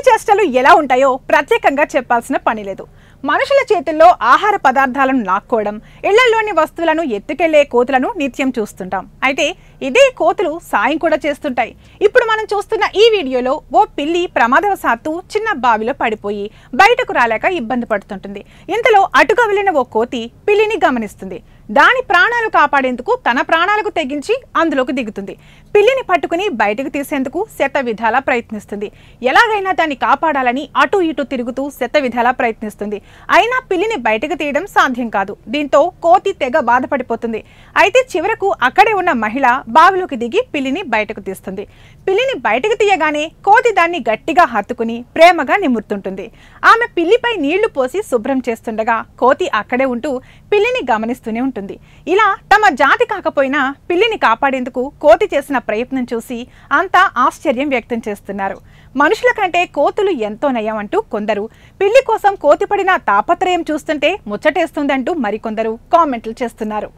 చేష్టలు ఎలా ఉంటాయో ప్రత్యేకంగా చెప్పాల్సిన పని లేదు. మనుషుల చేతుల్లో ఆహార పదార్థాలను లాక్కోవడం, ఇళ్లలోని వస్తువులను ఎత్తుకెళ్లే కోతులను నిత్యం చూస్తుంటాం. అయితే ఇదే కోతులు సాయం కూడా చేస్తుంటాయి. ఇప్పుడు మనం చూస్తున్న ఈ వీడియోలో ఓ పిల్లి ప్రమాదవశాత్తు చిన్న బావిలో పడిపోయి బయటకు రాలేక ఇబ్బంది పడుతుంటుంది. ఇంతలో అటుగా వెళ్లిన ఓ కోతి పిల్లిని గమనిస్తుంది. దాని ప్రాణాలు కాపాడేందుకు తన ప్రాణాలకు తెగించి అందులోకి దిగుతుంది. పిల్లిని పట్టుకుని బయటకు తీసేందుకు శత విధాలా ప్రయత్నిస్తుంది. ఎలాగైనా దాన్ని కాపాడాలని అటు ఇటు తిరుగుతూ శత విధాలా ప్రయత్నిస్తుంది. అయినా పిల్లిని బయటకు తీయడం సాధ్యం కాదు. దీంతో కోతి తెగ బాధపడిపోతుంది. అయితే చివరకు అక్కడే ఉన్న మహిళ బావిలోకి దిగి పిల్లిని బయటకు తీస్తుంది. పిల్లిని బయటకు తీయగానే కోతి దాన్ని గట్టిగా హత్తుకుని ప్రేమగా నిమురుతుంటుంది. ఆమె పిల్లిపై నీళ్లు పోసి శుభ్రం చేస్తుండగా కోతి అక్కడే ఉంటూ పిల్లిని గమనిస్తూనే ఉంటుంది. ఇలా తమ జాతి కాకపోయినా పిల్లిని కాపాడేందుకు కోతి చేసిన ప్రయత్నం చూసి అంతా ఆశ్చర్యం వ్యక్తం చేస్తున్నారు. మనుషుల కంటే కోతులు ఎంతో నయం అంటూ కొందరు, పిల్లి కోసం కోతి పడిన తాపత్రయం చూస్తుంటే ముచ్చటేస్తుందంటూ మరికొందరు కామెంట్లు చేస్తున్నారు.